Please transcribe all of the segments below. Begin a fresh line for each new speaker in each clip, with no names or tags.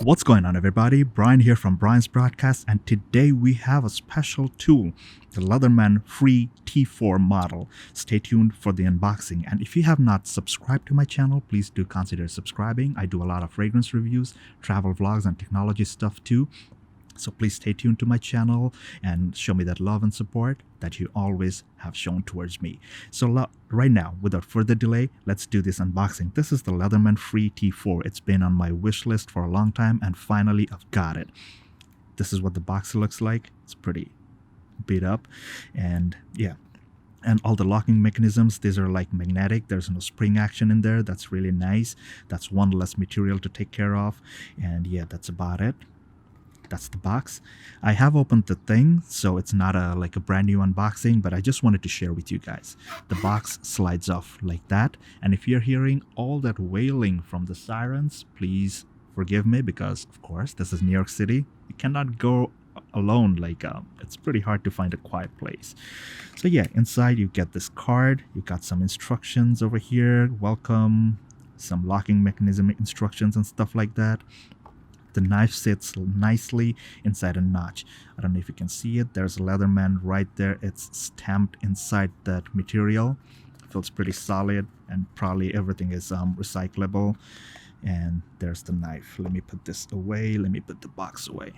What's going on, everybody? Brian here from Brian's Broadcast, and today we have a special tool, the Leatherman Free T4 model. Stay tuned for the unboxing, and if you have not subscribed to my channel, please do consider subscribing. I do a lot of fragrance reviews, travel vlogs, and technology stuff too. So please stay tuned to my channel and show me that love and support that you always have shown towards me. So right now, without further delay, let's do this unboxing. This is the Leatherman Free T4. It's been on my wish list for a long time, and finally I've got it. This is what the box looks like. It's pretty beat up, and yeah. And all the locking mechanisms, these are like magnetic. There's no spring action in there. That's really nice. That's one less material to take care of. And yeah, that's about it. That's the box. I have opened the thing, so it's not like a brand new unboxing, but I just wanted to share with you guys. The box slides off like that, and if you're hearing all that wailing from the sirens, please forgive me, because of course this is New York City. You cannot go alone. It's pretty hard to find a quiet place. So yeah, inside you get this card. You got some instructions over here, welcome, some locking mechanism instructions and stuff like that. The knife sits nicely inside a notch. I don't know if you can see it. There's a Leatherman right there. It's stamped inside that material. It feels pretty solid, and probably everything is recyclable. And there's the knife. Let me put this away. Let me put the box away.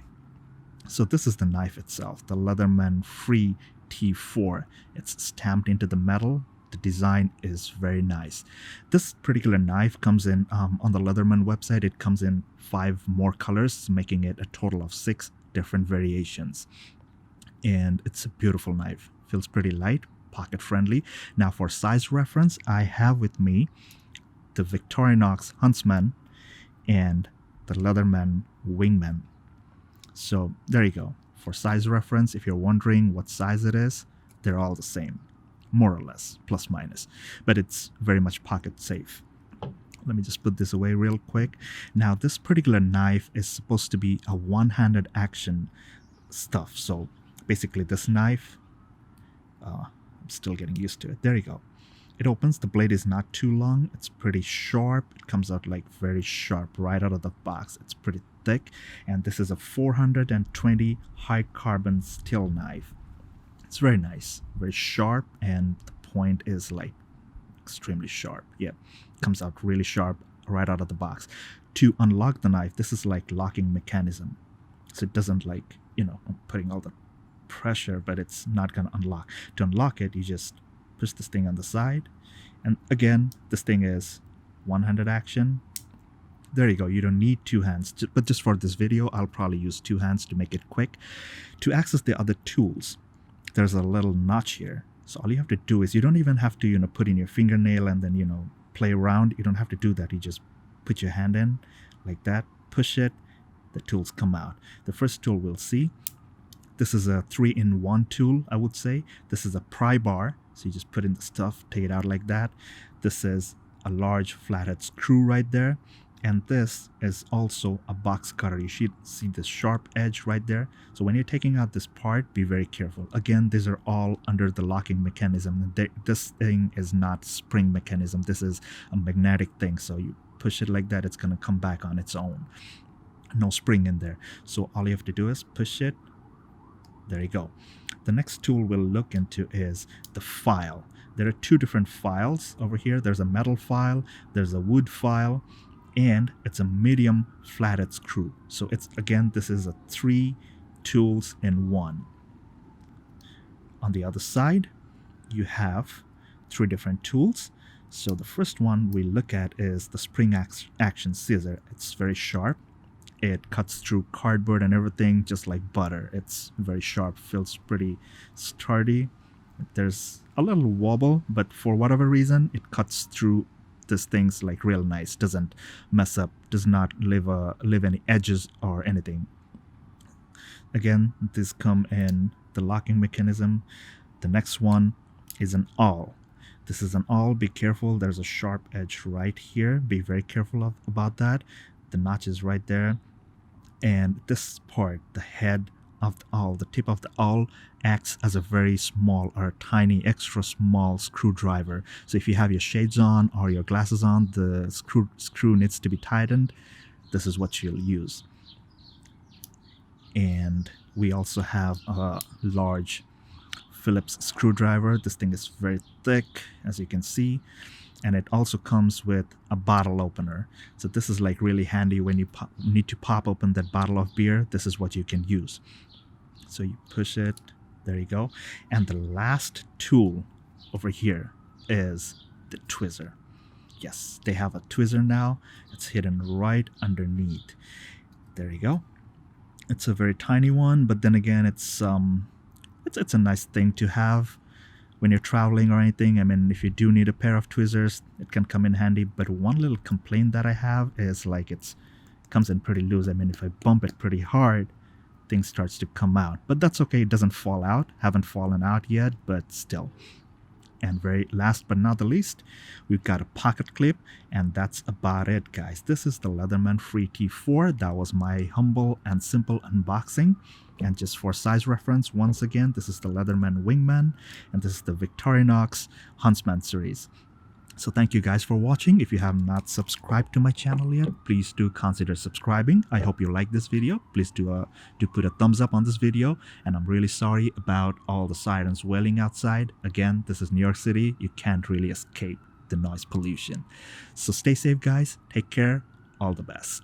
So this is the knife itself, the Leatherman Free T4. It's stamped into the metal. The design is very nice. This particular knife comes in on the Leatherman website. It comes in 5 more colors, making it a total of 6 different variations. And it's a beautiful knife. Feels pretty light, pocket friendly. Now for size reference, I have with me the Victorinox Huntsman and the Leatherman Wingman. So there you go. For size reference, if you're wondering what size it is, they're all the same, more or less, plus minus, but it's very much pocket safe. Let me just put this away real quick. Now this particular knife is supposed to be a one-handed action stuff. So basically this knife, I'm still getting used to it. There you go. It opens. The blade is not too long. It's pretty sharp. It comes out like very sharp right out of the box. It's pretty thick, and this is a 420 high carbon steel knife. It's very nice, very sharp, and the point is like extremely sharp. Yeah, comes out really sharp right out of the box. To unlock the knife, this is like locking mechanism, so it doesn't like, I'm putting all the pressure, but it's not gonna unlock. To unlock it, you just push this thing on the side, and again, this thing is one-handed action. There you go. You don't need 2 hands, but just for this video, I'll probably use 2 hands to make it quick. To access the other tools, there's a little notch here. So all you have to do is, you don't even have to, put in your fingernail and then, play around. You don't have to do that. You just put your hand in like that, push it, the tools come out. The first tool we'll see, this is a 3-in-1 tool, I would say. This is a Pry Bar. So you just put in the stuff, take it out like that. This is a large flathead screw right there. And this is also a box cutter. You should see this sharp edge right there. So when you're taking out this part, be very careful. Again, these are all under the locking mechanism. This thing is not spring mechanism. This is a magnetic thing. So you push it like that, it's going to come back on its own. No spring in there. So all you have to do is push it. There you go. The next tool we'll look into is the file. There are 2 different files over here. There's a metal file, there's a wood file, and it's a medium flathead screw. So this is a 3 tools in 1. On the other side, you have 3 different tools. So the first one we look at is the spring action scissor. It's very sharp. It cuts through cardboard and everything just like butter. It's very sharp, feels pretty sturdy. There's a little wobble, but for whatever reason, it cuts through this thing's like real nice. Doesn't mess up, does not leave any edges or anything. Again, these come in the locking mechanism. The next one is an awl. This is an awl. Be careful, there's a sharp edge right here. Be very careful about that. The notch is right there, and this part, the head of the awl, the tip of the awl, acts as a very small or tiny, extra small screwdriver. So if you have your shades on or your glasses on, the screw needs to be tightened. this is what you'll use. And we also have a large Phillips screwdriver. This thing is very thick, as you can see, and it also comes with a bottle opener. So this is like really handy when you need to pop open that bottle of beer. This is what you can use. So you push it, there you go. And the last tool over here is the tweezer. Yes, they have a tweezer now. It's hidden right underneath. There you go. It's a very tiny one, but then again, it's a nice thing to have when you're traveling or anything. I mean, if you do need a pair of tweezers, it can come in handy. But one little complaint that I have is like it comes in pretty loose. I mean, if I bump it pretty hard, things starts to come out. But that's okay. It doesn't fall out. Haven't fallen out yet, but still. And very last but not the least, we've got a pocket clip, and that's about it, guys. This is the Leatherman Free T4. That was my humble and simple unboxing. And just for size reference, once again, this is the Leatherman Wingman, and this is the Victorinox Huntsman series. So thank you guys for watching. If you have not subscribed to my channel yet, please do consider subscribing. I hope you like this video. Please do put a thumbs up on this video. And I'm really sorry about all the sirens wailing outside. Again, this is New York City. You can't really escape the noise pollution. So stay safe, guys. Take care. All the best.